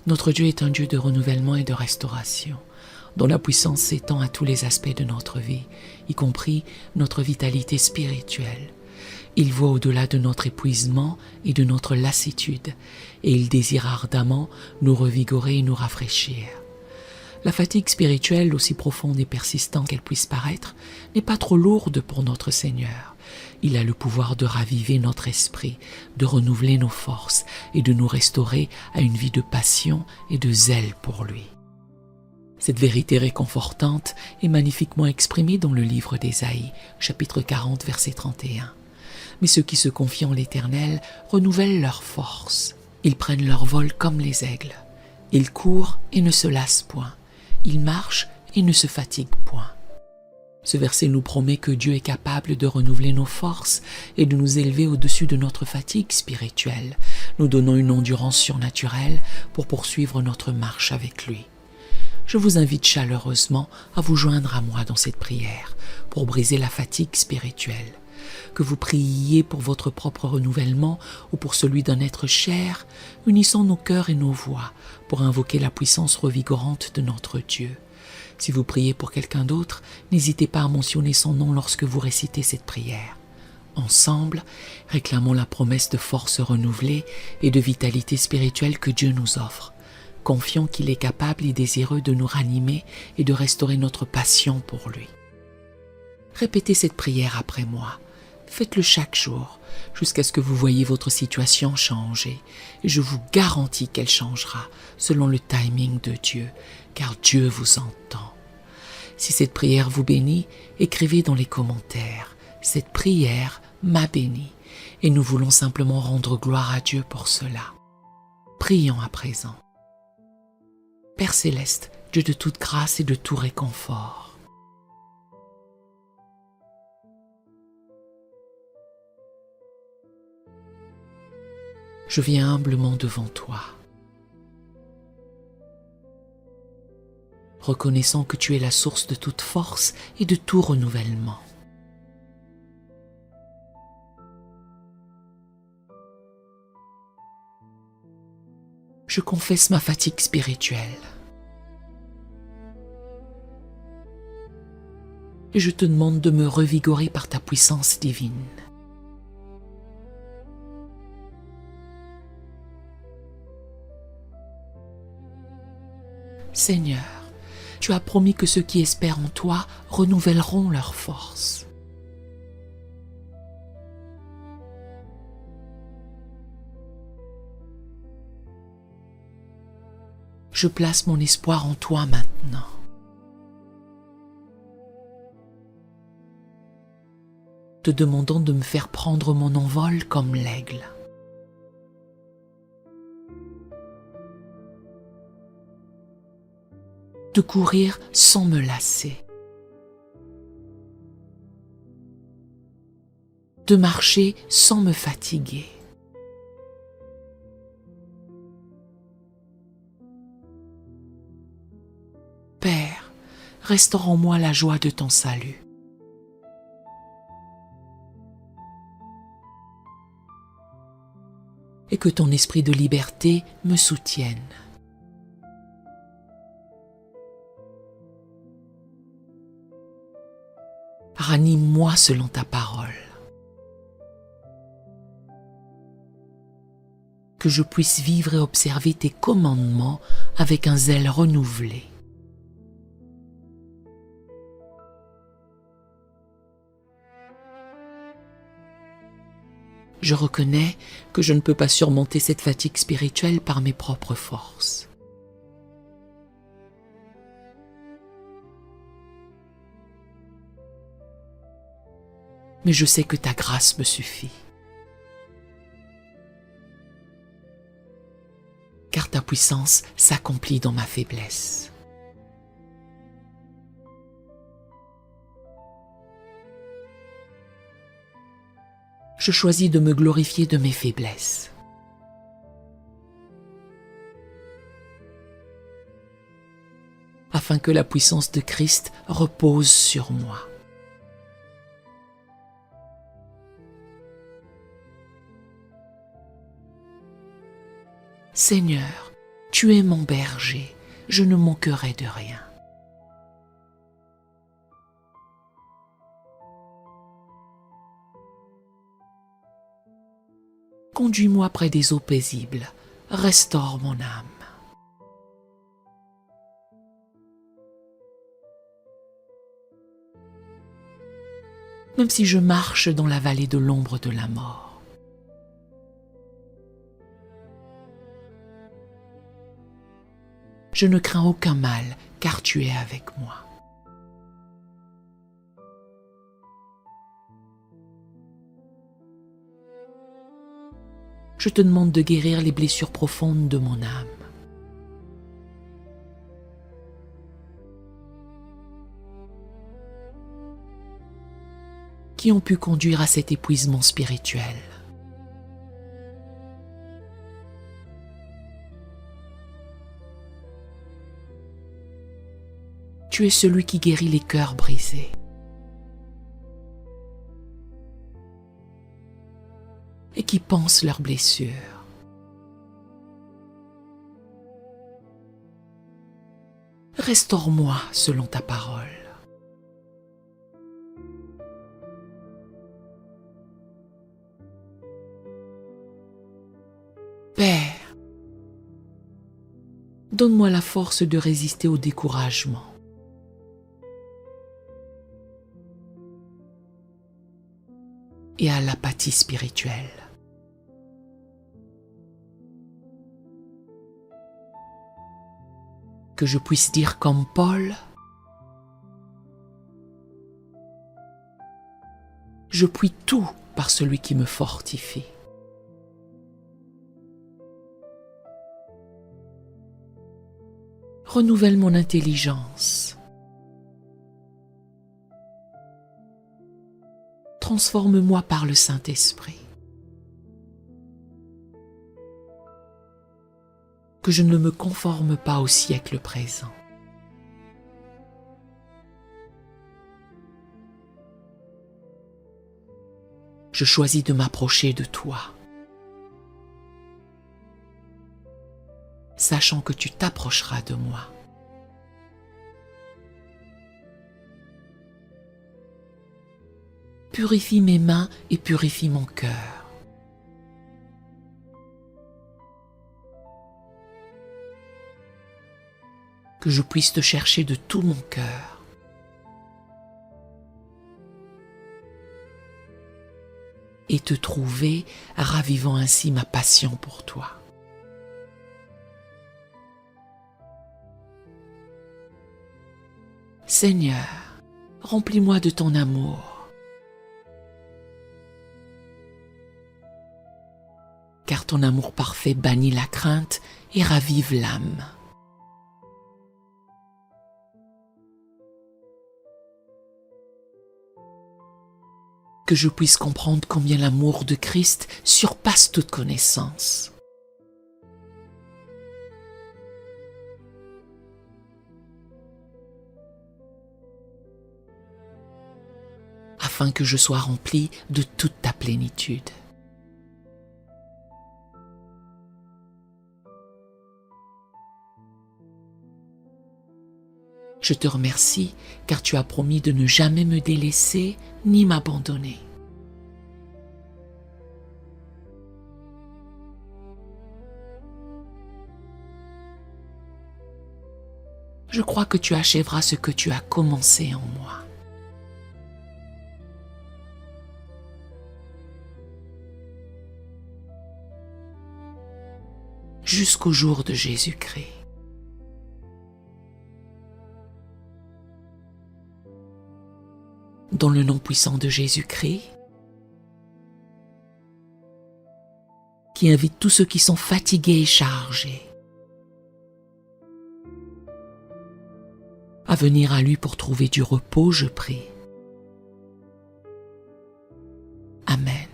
Notre Dieu est un Dieu de renouvellement et de restauration, dont la puissance s'étend à tous les aspects de notre vie, y compris notre vitalité spirituelle. Il voit au-delà de notre épuisement et de notre lassitude, et il désire ardemment nous revigorer et nous rafraîchir. La fatigue spirituelle, aussi profonde et persistante qu'elle puisse paraître, n'est pas trop lourde pour notre Seigneur. Il a le pouvoir de raviver notre esprit, de renouveler nos forces et de nous restaurer à une vie de passion et de zèle pour lui. Cette vérité réconfortante est magnifiquement exprimée dans le livre d'Ésaïe, chapitre 40, verset 31. Mais ceux qui se confient en l'Éternel renouvellent leurs forces. Ils prennent leur vol comme les aigles. Ils courent et ne se lassent point. Ils marchent et ne se fatiguent point. Ce verset nous promet que Dieu est capable de renouveler nos forces et de nous élever au-dessus de notre fatigue spirituelle, nous donnant une endurance surnaturelle pour poursuivre notre marche avec lui. Je vous invite chaleureusement à vous joindre à moi dans cette prière pour briser la fatigue spirituelle. Que vous priez pour votre propre renouvellement ou pour celui d'un être cher, unissons nos cœurs et nos voix pour invoquer la puissance revigorante de notre Dieu. Si vous priez pour quelqu'un d'autre, n'hésitez pas à mentionner son nom lorsque vous récitez cette prière. Ensemble, réclamons la promesse de force renouvelée et de vitalité spirituelle que Dieu nous offre. Confions qu'il est capable et désireux de nous ranimer et de restaurer notre passion pour lui. Répétez cette prière après moi. Faites-le chaque jour, jusqu'à ce que vous voyez votre situation changer. Et je vous garantis qu'elle changera selon le timing de Dieu, car Dieu vous entend. Si cette prière vous bénit, écrivez dans les commentaires. Cette prière m'a béni, et nous voulons simplement rendre gloire à Dieu pour cela. Prions à présent. Père céleste, Dieu de toute grâce et de tout réconfort, je viens humblement devant toi, reconnaissant que tu es la source de toute force et de tout renouvellement. Je confesse ma fatigue spirituelle et je te demande de me revigorer par ta puissance divine. Seigneur, tu as promis que ceux qui espèrent en toi renouvelleront leurs forces. Je place mon espoir en toi maintenant. Te demandant de me faire prendre mon envol comme l'aigle. De courir sans me lasser. De marcher sans me fatiguer. Père, restaure en moi la joie de ton salut. Et que ton esprit de liberté me soutienne. Ranime-moi selon ta parole. Que je puisse vivre et observer tes commandements avec un zèle renouvelé. Je reconnais que je ne peux pas surmonter cette fatigue spirituelle par mes propres forces. Mais je sais que ta grâce me suffit. Car ta puissance s'accomplit dans ma faiblesse. Je choisis de me glorifier de mes faiblesses. Afin que la puissance de Christ repose sur moi. Seigneur, Tu es mon berger, je ne manquerai de rien. Conduis-moi près des eaux paisibles, restaure mon âme. Même si je marche dans la vallée de l'ombre de la mort, je ne crains aucun mal, car tu es avec moi. Je te demande de guérir les blessures profondes de mon âme. Qui ont pu conduire à cet épuisement spirituel. Tu es celui qui guérit les cœurs brisés. Et qui pansent leurs blessures. Restaure-moi selon ta parole. Père, donne-moi la force de résister au découragement. Et à l'apathie spirituelle. Que je puisse dire comme Paul, je puis tout par celui qui me fortifie. Renouvelle mon intelligence. Transforme-moi par le Saint-Esprit. Que je ne me conforme pas au siècle présent. Je choisis de m'approcher de toi, sachant que tu t'approcheras de moi. Purifie mes mains et purifie mon cœur. Que je puisse te chercher de tout mon cœur. Et te trouver, ravivant ainsi ma passion pour toi. Seigneur, remplis-moi de ton amour. Car ton amour parfait bannit la crainte et ravive l'âme. Que je puisse comprendre combien l'amour de Christ surpasse toute connaissance. Afin que je sois rempli de toute ta plénitude. Je te remercie car tu as promis de ne jamais me délaisser ni m'abandonner. Je crois que tu achèveras ce que tu as commencé en moi. Jusqu'au jour de Jésus-Christ. Dans le nom puissant de Jésus-Christ, qui invite tous ceux qui sont fatigués et chargés à venir à lui pour trouver du repos, je prie. Amen.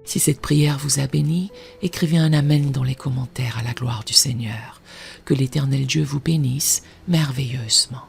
Si cette prière vous a béni, écrivez un Amen dans les commentaires à la gloire du Seigneur. Que l'Éternel Dieu vous bénisse merveilleusement.